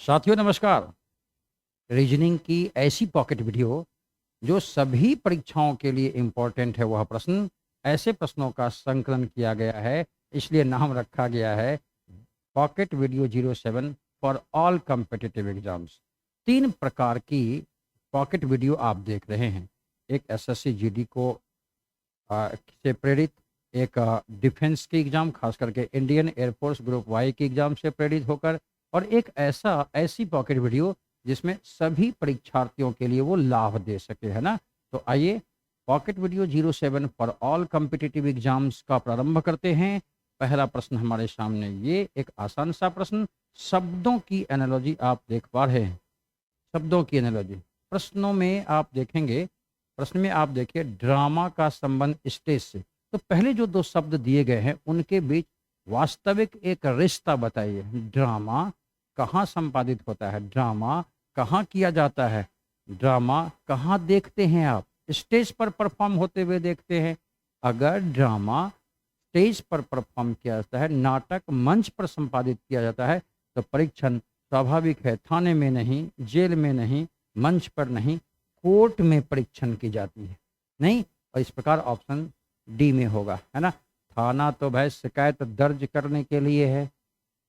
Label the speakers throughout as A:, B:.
A: साथियों नमस्कार। रीजनिंग की ऐसी पॉकेट वीडियो जो सभी परीक्षाओं के लिए इम्पोर्टेंट है, वह प्रश्न ऐसे प्रश्नों का संकलन किया गया है, इसलिए नाम रखा गया है pocket video 07 for all competitive exams. 3 प्रकार की पॉकेट वीडियो आप देख रहे हैं। एक एसएससी जीडी को से प्रेरित, एक डिफेंस की एग्ज़ाम खास करके इंडियन एयरफोर्स ग्रुप वाई की एग्ज़ाम से प्रेरित होकर, और एक ऐसी पॉकेट वीडियो जिसमें सभी परीक्षार्थियों के लिए वो लाभ दे सके, है ना। तो आइए pocket video 07 for all competitive exams का प्रारंभ करते हैं। पहला प्रश्न हमारे सामने, ये एक आसान सा प्रश्न, शब्दों की एनालॉजी आप देख पा रहे हैं। शब्दों की एनालॉजी प्रश्नों में आप देखेंगे। प्रश्न में आप देखिए ड्रामा का संबंध स्टेज से। तो पहले जो 2 शब्द दिए गए हैं उनके बीच वास्तविक एक रिश्ता बताइए। ड्रामा कहाँ संपादित होता है, ड्रामा कहाँ किया जाता है, ड्रामा कहाँ देखते हैं आप, स्टेज पर परफॉर्म होते हुए देखते हैं। अगर ड्रामा स्टेज पर परफॉर्म किया जाता है, नाटक मंच पर संपादित किया जाता है, तो परीक्षण स्वाभाविक है थाने में नहीं, जेल में नहीं, मंच पर नहीं, कोर्ट में परीक्षण की जाती है, नहीं। और इस प्रकार ऑप्शन डी में होगा, है ना। थाना तो भाई शिकायत दर्ज करने के लिए है,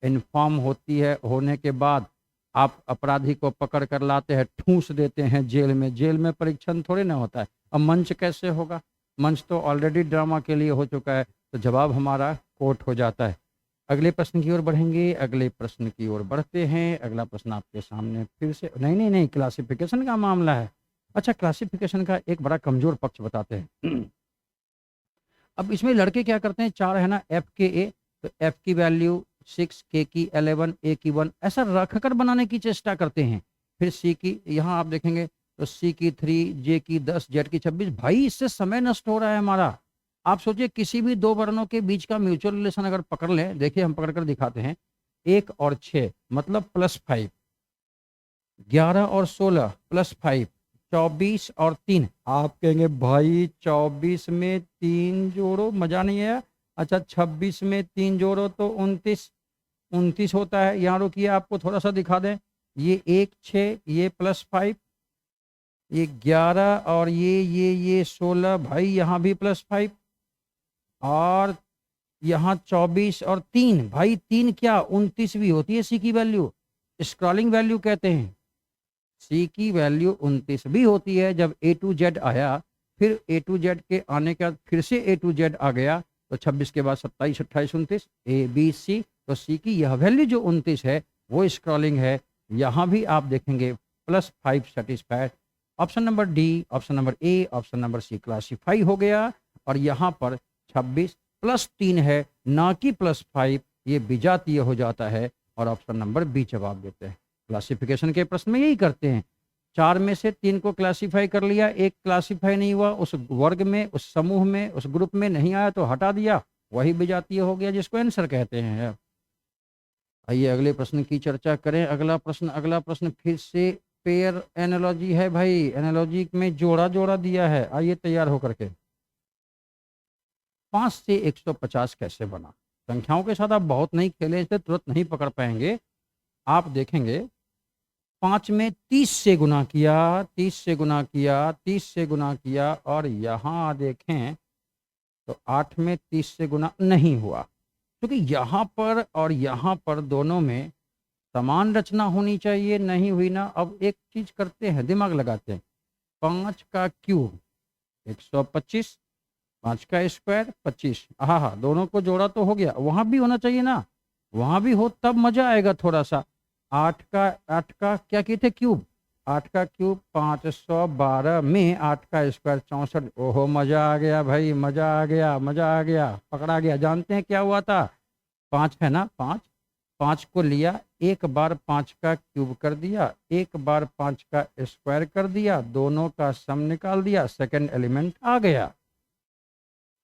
A: इन्फॉर्म होती है, होने के बाद आप अपराधी को पकड़ कर लाते हैं, ठूंस देते हैं जेल में। जेल में परीक्षण थोड़ी ना होता है। अब मंच कैसे होगा, मंच तो ऑलरेडी ड्रामा के लिए हो चुका है। तो जवाब हमारा कोर्ट हो जाता है। अगले प्रश्न की ओर बढ़ेंगे। अगले प्रश्न की ओर बढ़ते हैं। अगला प्रश्न आपके सामने फिर से नहीं नहीं नहीं क्लासिफिकेशन का मामला है। अच्छा, क्लासिफिकेशन का एक बड़ा कमजोर पक्ष बताते हैं। अब इसमें लड़के क्या करते हैं, 4 है ना, एफ के ए, तो एफ की वैल्यू 6, के की 11, ए की 1, ऐसा रखकर बनाने की चेष्टा करते हैं। फिर सी की, यहाँ आप देखेंगे तो सी की 3, जे की 10, जेड की 26। भाई इससे समय नष्ट हो रहा है हमारा। आप सोचिए किसी भी 2 वर्णों के बीच का म्यूचुअल रिलेशन अगर पकड़ लें, देखिए हम पकड़ कर दिखाते हैं। 1 और 6 मतलब +5, 11 और 16 +5, 24 और 3। आप कहेंगे भाई 24 में 3 जोड़ो, मजा नहीं आया। अच्छा 26 में 3 जोड़ो तो 29, 29 होता है। यहाँ रुकिए आपको थोड़ा सा दिखा दें। ये 1 6, ये +5, ये 11 और ये 16, भाई यहाँ भी +5, और यहाँ 24 और 3, भाई 3 क्या 29 भी होती है सी की वैल्यू, स्क्रॉलिंग वैल्यू कहते हैं। सी की वैल्यू 29 भी होती है। जब ए टू जेड आया, फिर ए टू जेड के आने के बाद फिर से ए टू जेड आ गया, तो 26 के बाद 27, 28, 29, ए बी सी। तो सी की यह वैल्यू जो 29 है वो स्क्रॉलिंग है। यहाँ भी आप देखेंगे +5 satisfied. Option number D, option number A, option number C classify हो गया। और यहाँ पर 26 +3 है ना कि +5, ये विजातीय हो जाता है। और ऑप्शन नंबर बी जवाब देते हैं। क्लासिफिकेशन के प्रश्न में यही करते हैं। 4 में से 3 को क्लासिफाई कर लिया, एक क्लासिफाई नहीं हुआ, उस वर्ग में, उस समूह में, उस ग्रुप में नहीं आया तो हटा दिया, वही विजातीय हो गया, जिसको आंसर कहते हैं। आइए अगले प्रश्न की चर्चा करें। अगला प्रश्न फिर से पेयर एनालॉजी है भाई। एनालॉजी में जोड़ा जोड़ा दिया है। आइए तैयार होकर के। 5 से 150 कैसे बना। संख्याओं के साथ आप बहुत नहीं खेले, इसलिए तुरंत नहीं पकड़ पाएंगे। आप देखेंगे 5 में 30 से गुना किया, 30 से गुना किया, 30 से गुना किया, और यहाँ देखें तो 8 में 30 से गुना नहीं हुआ, क्योंकि यहाँ पर और यहाँ पर दोनों में समान रचना होनी चाहिए, नहीं हुई ना। अब एक चीज करते हैं, दिमाग लगाते हैं। 5 का क्यूब 125, 5 का स्क्वायर 25। हाँ हाँ, दोनों को जोड़ा तो हो गया, वहां भी होना चाहिए ना, वहां भी हो तब मजा आएगा थोड़ा सा। 8 का क्या किए थे, क्यूब। 8 का क्यूब 512 में 8 का स्क्वायर 64। ओहो मजा आ गया भाई, मजा आ गया, मजा आ गया, पकड़ा गया। जानते हैं क्या हुआ था, 5 है ना, 5, 5 को लिया, एक बार 5 का क्यूब कर दिया, एक बार 5 का स्क्वायर कर दिया, दोनों का सम निकाल दिया, सेकंड एलिमेंट आ गया।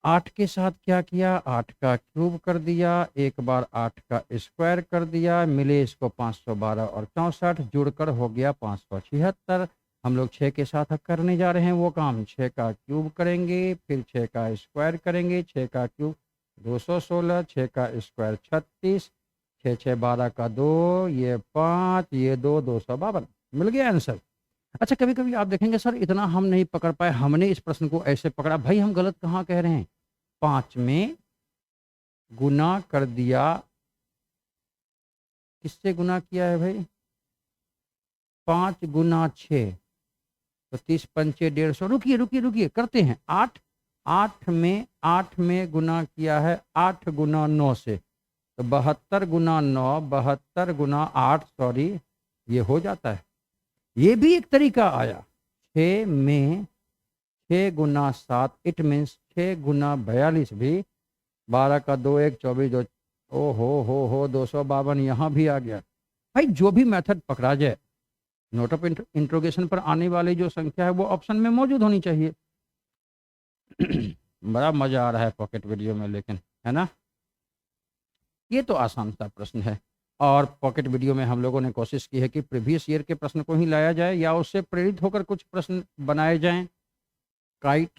A: 8 के साथ क्या किया, 8 का क्यूब कर दिया, एक बार 8 का स्क्वायर कर दिया, मिले इसको 512 और 64, जुड़कर हो गया 576। हम लोग 6 के साथ करने जा रहे हैं वो काम। 6 का क्यूब करेंगे, फिर 6 का स्क्वायर करेंगे, 6 का क्यूब 216, 6 का स्क्वायर 36, 6 6 12 का 2, ये 5, ये 2, 252 मिल गया आंसर। अच्छा कभी-कभी आप देखेंगे सर इतना हम नहीं पकड़ पाए, हमने इस प्रश्न को ऐसे पकड़ा, भाई हम गलत कहाँ कह रहे हैं? 5 में गुना कर दिया, किससे गुना किया है भाई? 5 गुना 6 तो 30 पंचे 150। रुकिए करते हैं। 8 में गुना किया है 8 गुना 9 से, तो 72 गुना 9, 72 गुना 8 सॉरी, ये हो जाता है। ये भी एक तरीका आया। 6 में 6 गुना 7 इट मीन्स 6 गुना 42 भी, 12 का 2 1 24 2, ओ हो 252 यहाँ भी आ गया। भाई जो भी मेथड पकड़ा जाए, नोट ऑफ इंट्रोगेशन पर आने वाली जो संख्या है वो ऑप्शन में मौजूद होनी चाहिए। बड़ा मजा आ रहा है पॉकेट वीडियो में लेकिन, है ना? ये तो आसान सा प्रश्न है, और पॉकेट वीडियो में हम लोगों ने कोशिश की है कि प्रीवियस ईयर के प्रश्न को ही लाया जाए या उससे प्रेरित होकर कुछ प्रश्न बनाए जाएं। काइट,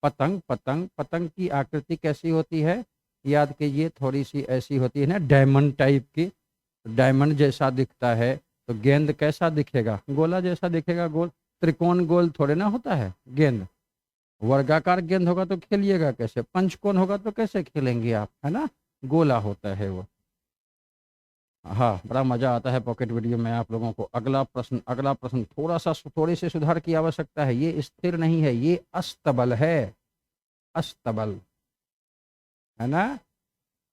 A: पतंग की आकृति कैसी होती है? याद कीजिए, थोड़ी सी ऐसी होती है ना, डायमंड टाइप की। डायमंड जैसा दिखता है तो गेंद कैसा दिखेगा? गोला जैसा दिखेगा। गोल, त्रिकोण गोल थोड़े ना होता है गेंद। वर्गाकार गेंद होगा तो खेलिएगा कैसे? पंचकोण होगा तो कैसे खेलेंगे आप, है ना? गोला होता है वो। हाँ, बड़ा मज़ा आता है पॉकेट वीडियो में आप लोगों को। अगला प्रश्न थोड़ी सी सुधार की आवश्यकता है। ये स्थिर नहीं है, ये अस्तबल है, अस्तबल, है ना?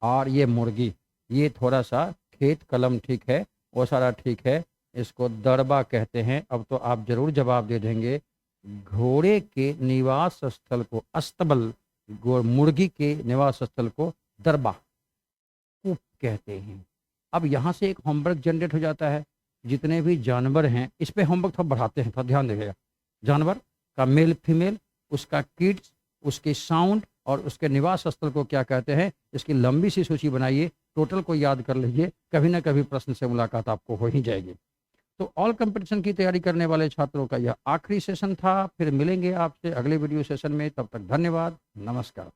A: और ये मुर्गी, ये थोड़ा सा खेत कलम ठीक है, वो सारा ठीक है, इसको दरबा कहते हैं। अब तो आप जरूर जवाब दे देंगे। घोड़े के निवास स्थल को अस्तबल, मुर्गी के निवास स्थल को दरबा कूप कहते हैं। अब यहाँ से एक होमवर्क जनरेट हो जाता है। जितने भी जानवर हैं, इस पे होमवर्क थोड़ा बढ़ाते हैं, थोड़ा ध्यान दीजिएगा। जानवर का मेल फीमेल, उसका किड्स, उसके साउंड और उसके निवास स्थल को क्या कहते हैं, इसकी लंबी सी सूची बनाइए, टोटल को याद कर लीजिए। कभी ना कभी प्रश्न से मुलाकात आपको हो ही जाएगी। तो ऑल कंपटीशन की तैयारी करने वाले छात्रों का यह आखिरी सेशन था। फिर मिलेंगे आपसे अगले वीडियो सेशन में। तब तक धन्यवाद, नमस्कार।